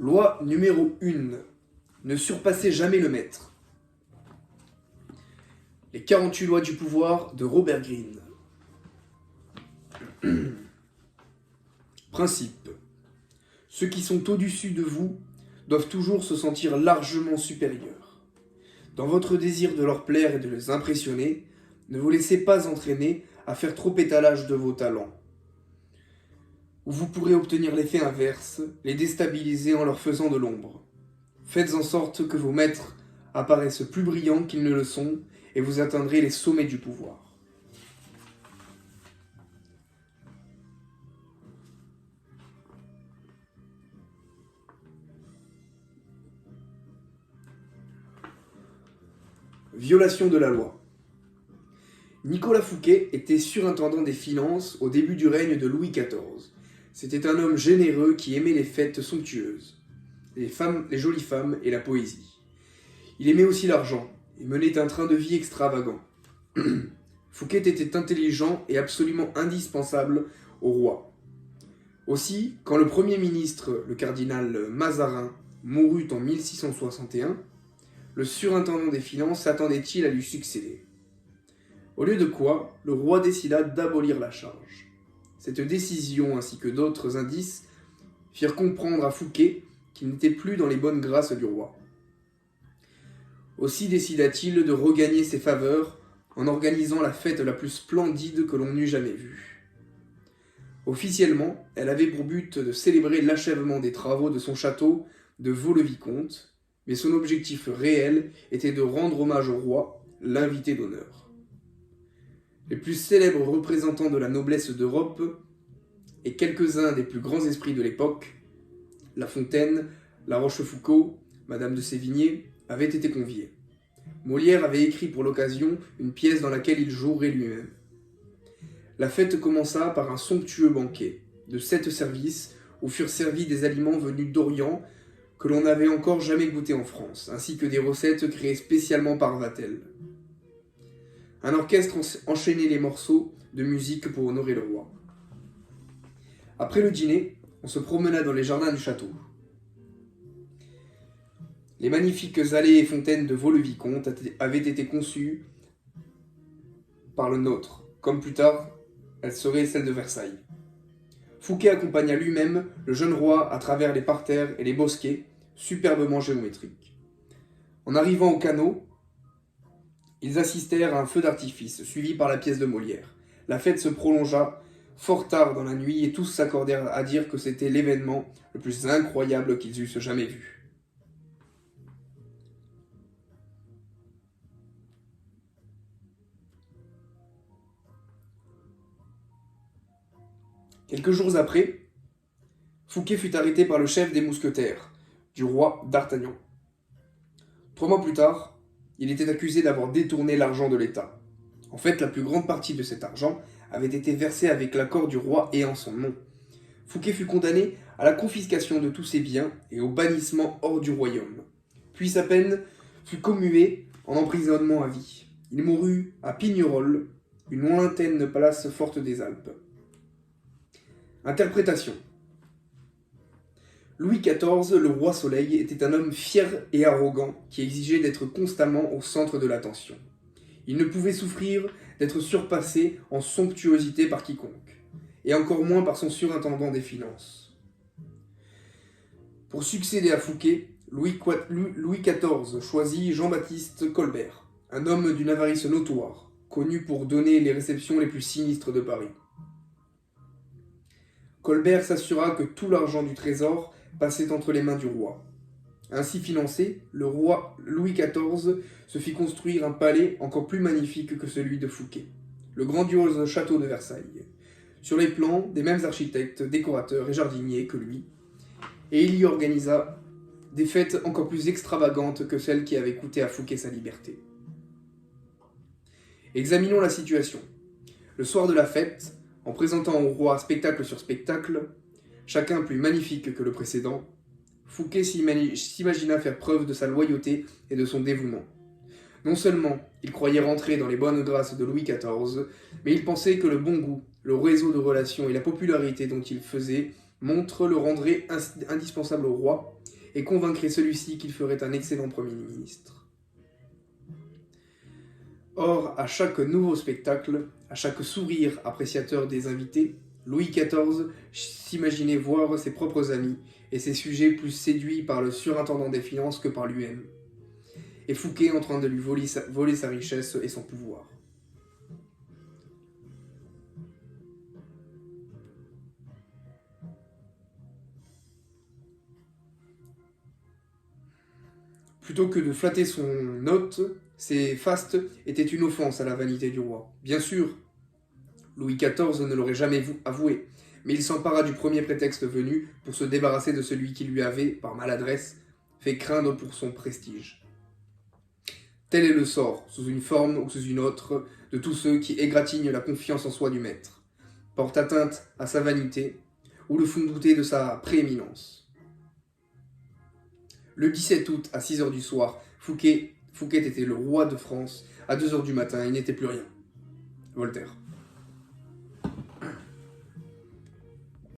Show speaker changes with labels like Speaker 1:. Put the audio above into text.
Speaker 1: Loi numéro 1. Ne surpassez jamais le maître. Les 48 lois du pouvoir de Robert Greene. Principe. Ceux qui sont au-dessus de vous doivent toujours se sentir largement supérieurs. Dans votre désir de leur plaire et de les impressionner, ne vous laissez pas entraîner à faire trop étalage de vos talents. Ou vous pourrez obtenir l'effet inverse, les déstabiliser en leur faisant de l'ombre. Faites en sorte que vos maîtres apparaissent plus brillants qu'ils ne le sont et vous atteindrez les sommets du pouvoir. Violation de la loi. Nicolas Fouquet était surintendant des finances au début du règne de Louis XIV. C'était un homme généreux qui aimait les fêtes somptueuses, les jolies femmes et la poésie. Il aimait aussi l'argent et menait un train de vie extravagant. Fouquet était intelligent et absolument indispensable au roi. Aussi, quand le Premier ministre, le cardinal Mazarin, mourut en 1661, le surintendant des finances s'attendait-il à lui succéder. Au lieu de quoi, le roi décida d'abolir la charge. Cette décision ainsi que d'autres indices firent comprendre à Fouquet qu'il n'était plus dans les bonnes grâces du roi. Aussi décida-t-il de regagner ses faveurs en organisant la fête la plus splendide que l'on eût jamais vue. Officiellement, elle avait pour but de célébrer l'achèvement des travaux de son château de Vaux-le-Vicomte, mais son objectif réel était de rendre hommage au roi, l'invité d'honneur. Les plus célèbres représentants de la noblesse d'Europe et quelques-uns des plus grands esprits de l'époque, La Fontaine, La Rochefoucauld, Madame de Sévigné, avaient été conviés. Molière avait écrit pour l'occasion une pièce dans laquelle il jouerait lui-même. La fête commença par un somptueux banquet de 7 services où furent servis des aliments venus d'Orient que l'on n'avait encore jamais goûtés en France, ainsi que des recettes créées spécialement par Vatel. Un orchestre enchaînait les morceaux de musique pour honorer le roi. Après le dîner, on se promena dans les jardins du château. Les magnifiques allées et fontaines de Vaux-le-Vicomte avaient été conçues par le nôtre, comme plus tard elles seraient celles de Versailles. Fouquet accompagna lui-même le jeune roi à travers les parterres et les bosquets, superbement géométriques. En arrivant au canot, ils assistèrent à un feu d'artifice, suivi par la pièce de Molière. La fête se prolongea fort tard dans la nuit et tous s'accordèrent à dire que c'était l'événement le plus incroyable qu'ils eussent jamais vu. Quelques jours après, Fouquet fut arrêté par le chef des mousquetaires, du roi d'Artagnan. 3 mois plus tard, il était accusé d'avoir détourné l'argent de l'État. En fait, la plus grande partie de cet argent avait été versée avec l'accord du roi et en son nom. Fouquet fut condamné à la confiscation de tous ses biens et au bannissement hors du royaume. Puis sa peine fut commuée en emprisonnement à vie. Il mourut à Pignerol, une lointaine place forte des Alpes. Interprétation. Louis XIV, le roi Soleil, était un homme fier et arrogant qui exigeait d'être constamment au centre de l'attention. Il ne pouvait souffrir d'être surpassé en somptuosité par quiconque, et encore moins par son surintendant des finances. Pour succéder à Fouquet, Louis XIV choisit Jean-Baptiste Colbert, un homme d'une avarice notoire, connu pour donner les réceptions les plus sinistres de Paris. Colbert s'assura que tout l'argent du trésor passait entre les mains du roi. Ainsi financé, le roi Louis XIV se fit construire un palais encore plus magnifique que celui de Fouquet, le grandiose château de Versailles, sur les plans des mêmes architectes, décorateurs et jardiniers que lui, et il y organisa des fêtes encore plus extravagantes que celles qui avaient coûté à Fouquet sa liberté. Examinons la situation. Le soir de la fête, en présentant au roi spectacle sur spectacle, chacun plus magnifique que le précédent, Fouquet s'imagina faire preuve de sa loyauté et de son dévouement. Non seulement il croyait rentrer dans les bonnes grâces de Louis XIV, mais il pensait que le bon goût, le réseau de relations et la popularité dont il faisait montre le rendrait indispensable au roi et convaincrait celui-ci qu'il ferait un excellent Premier ministre. Or, à chaque nouveau spectacle, à chaque sourire appréciateur des invités, Louis XIV s'imaginait voir ses propres amis et ses sujets plus séduits par le surintendant des finances que par lui-même, et Fouquet en train de lui voler sa richesse et son pouvoir. Plutôt que de flatter son hôte, ces fastes étaient une offense à la vanité du roi. Bien sûr, Louis XIV ne l'aurait jamais avoué, mais il s'empara du premier prétexte venu pour se débarrasser de celui qui lui avait, par maladresse, fait craindre pour son prestige. Tel est le sort, sous une forme ou sous une autre, de tous ceux qui égratignent la confiance en soi du maître, portent atteinte à sa vanité, ou le font douter de sa prééminence. Le 17 août, à 6 heures du soir, Fouquet était le roi de France. À 2 heures du matin, il n'était plus rien. Voltaire.